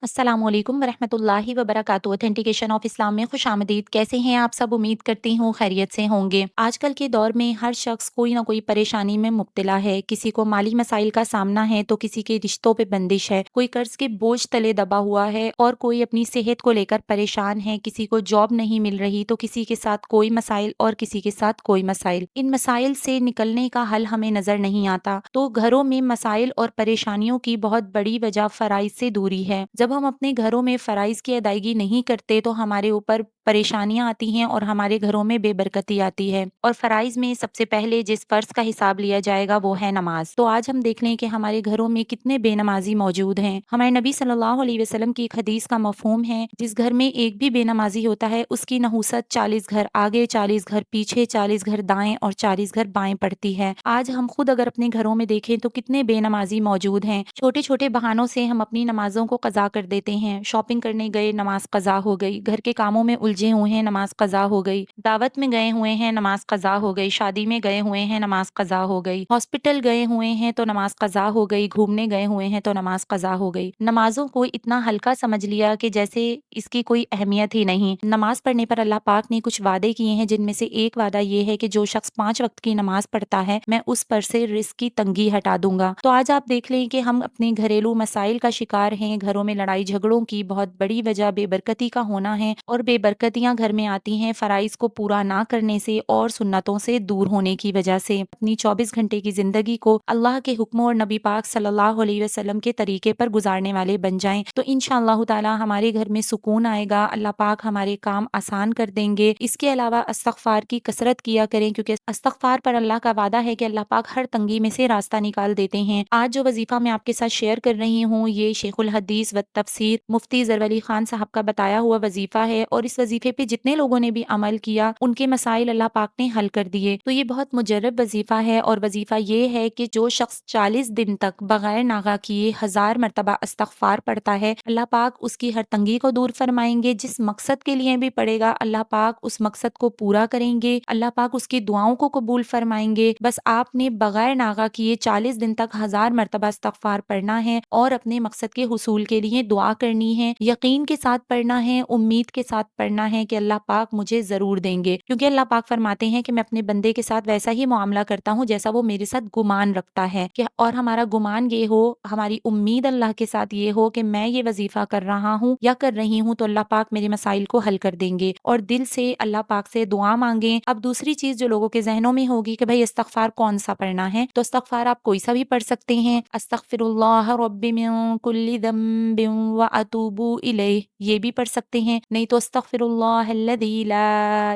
अस्सलाम वालेकुम वरहमतुल्लाहि वबरकातुहू। ऑथेंटिकेशन ऑफ इस्लाम में खुशामदीद। कैसे हैं आप सब? उम्मीद करती हूँ खैरियत से होंगे। आजकल के दौर में हर शख्स कोई ना कोई परेशानी में मुब्तला है। किसी को माली मसाइल का सामना है तो किसी के रिश्तों पे बंदिश है, कोई कर्ज के बोझ तले दबा हुआ है और कोई अपनी सेहत को लेकर परेशान है। किसी को जॉब नहीं मिल रही तो किसी के साथ कोई मसाइल और किसी के साथ कोई मसाइल। इन मसाइल से निकलने का हल हमें नजर नहीं आता। तो घरों में मसाइल और परेशानियों की बहुत बड़ी वजह फराइज से दूरी है। जब हम अपने घरों में फराइज की अदायगी नहीं करते तो हमारे ऊपर परेशानियां आती हैं और हमारे घरों में बेबरकती आती है। और फराइज में सबसे पहले जिस फर्ज का हिसाब लिया जाएगा वो है नमाज। तो आज हम देख लें कि हमारे घरों में कितने बेनमाजी मौजूद हैं। हमारे नबी सल्लल्लाहु अलैहि वसल्लम की एक हदीस का मफहूम है, जिस घर में एक भी बेनमाजी होता है उसकी नहुसत 40 घर आगे, 40 घर पीछे, 40 घर दाएं और 40 घर बाएं पड़ती है। आज हम खुद अगर अपने घरों में देखें तो कितने बेनमाजी मौजूद हैं। छोटे छोटे बहानों से हम अपनी नमाजों को कज़ा कर देते हैं। शॉपिंग करने गए, नमाज कज़ा हो गई। घर के कामों में उलझे हुए हैं, नमाज कज़ा हो गई। दावत में गए हुए हैं, नमाज कज़ा हो गई। शादी में गए हुए हैं, नमाज कज़ा हो गई। हॉस्पिटल गए हुए हैं तो नमाज कज़ा हो गई। घूमने गए हुए हैं तो नमाज कज़ा हो गई। नमाजों को इतना हल्का समझ लिया कि जैसे इसकी कोई अहमियत ही नहीं। नमाज पढ़ने पर अल्लाह पाक ने कुछ वादे किए हैं, जिनमें से एक वादा ये है कि जो शख्स 5 वक्त की नमाज पढ़ता है मैं उस पर से रिस्क की तंगी हटा दूंगा। तो आज आप देख लें कि हम अपने घरेलू मसाइल का शिकार हैं। घरों में लड़ाई झगड़ों की बहुत बड़ी वजह बेबरकती का होना है और बेबरकतियां घर में आती हैं फराइज को पूरा ना करने से और सुन्नतों से दूर होने की वजह से। अपनी 24 घंटे की जिंदगी को अल्लाह के हुक्म और नबी पाक सल्लल्लाहु अलैहि वसल्लम के तरीके पर गुजारने वाले बन जाएं तो इंशाअल्लाह ताला हमारे घर में सुकून आएगा। अल्लाह पाक हमारे काम आसान कर देंगे। इसके अलावा इस्तगफार की कसरत किया करें, क्योंकि इस्तगफार पर अल्लाह का वादा है कि अल्लाह पाक हर तंगी में से रास्ता निकाल देते हैं। आज जो वजीफा मैं आपके साथ शेयर कर रही हूँ ये शेखुल हदीस व तफसीर मुफ्ती ज़रवली खान साहब का बताया हुआ वजीफा है और इस वजीफे पे जितने लोगों ने भी अमल किया उनके मसाइल अल्लाह पाक ने हल कर दिए। तो ये बहुत मुजर्रब वजीफा है और वजीफा ये है कि जो शख्स 40 दिन तक बगैर नागा किए 1000 मरतबा इस्तगफार पढ़ता है, अल्लाह पाक उसकी हर तंगी को दूर फरमाएंगे। जिस मकसद के लिए भी पढ़ेगा अल्लाह पाक उस मकसद को पूरा करेंगे। अल्लाह पाक उसकी दुआओं को कबूल फरमाएंगे। बस आपने बगैर नागा किए 40 दिन तक 1000 मरतबा इस्तगफार पढ़ना है और अपने मकसद के हुसूल के लिए दुआ करनी है। यकीन के साथ पढ़ना है, उम्मीद के साथ पढ़ना है कि अल्लाह पाक मुझे जरूर देंगे, क्योंकि अल्लाह पाक फरमाते हैं कि मैं अपने बंदे के साथ वैसा ही मामला करता हूँ जैसा वो मेरे साथ गुमान रखता है। कि और हमारा गुमान ये हो, हमारी उम्मीद अल्लाह के साथ ये हो कि मैं ये वजीफा कर रहा हूँ या कर रही हूँ तो अल्लाह पाक मेरे मसाइल को हल कर देंगे। और दिल से अल्लाह पाक से दुआ मांगे। अब दूसरी चीज जो लोगों के जहनों में होगी कि भाई इस्तगफार कौन सा पढ़ना है, तो इस्तगफार आप कोई सा भी पढ़ सकते हैं। अस्तगफिरुल्लाह रब्बी मिन कुल्ली ज़म्बिन व अतूबु इलैह, ये भी पढ़ सकते हैं। नहीं तो अस्तगफिरुल्लाह अल्लज़ी ला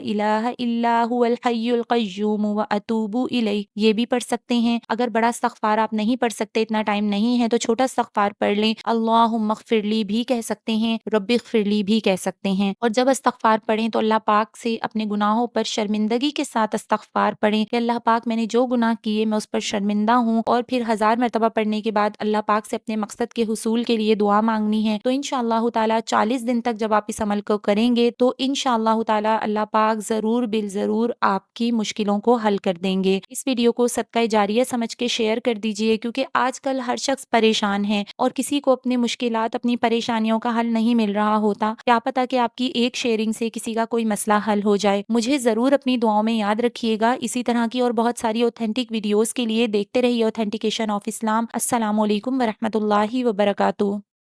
इलाहा इल्ला हुवल हय्युल क़य्यूम व अतूबु इलैह, ये भी पढ़ सकते हैं। अगर बड़ा इस्तगफार आप नहीं पढ़ सकते, इतना टाइम नहीं है, तो छोटा इस्तगफार पढ़ लें। अल्लाहुम्मग़फ़िरली भी कह सकते हैं, रब्बिग़फ़िरली भी कह सकते हैं। और जब इस्तगफार पढ़ें तो अल्लाह पाक से अपने गुनाहों पर शर्मिंदगी के साथ इस्तगफार पढ़ें कि अल्लाह पाक मैंने जो गुनाह किए मैं उस पर शर्मिंदा हूँ। और फिर 1000 मरतबा पढ़ने के बाद अल्लाह पाक से अपने मकसद के हुसूल के लिए दुआ मांगनी है। तो इंशाअल्लाह ताला 40 दिन तक जब आप इस अमल को करेंगे तो इंशाअल्लाह ताला अल्लाह पाक जरूर बिल जरूर आपकी मुश्किलों को हल कर देंगे। इस वीडियो को सदका जारिया समझ के शेयर कर दीजिए, क्योंकि आजकल हर शख्स परेशान है और किसी को अपनी मुश्किलात, अपनी परेशानियों का हल नहीं मिल रहा होता। क्या पता कि आपकी एक शेयरिंग से किसी का कोई मसला हल हो जाए। मुझे जरूर अपनी दुआओं में याद रखिएगा। इसी तरह की और बहुत सारी ऑथेंटिक वीडियोस के लिए देखते रहिए ऑथेंटिकेशन ऑफ इस्लाम। अस्सलाम वालेकुम वरहमतुल्लाहि वबरकातुहू।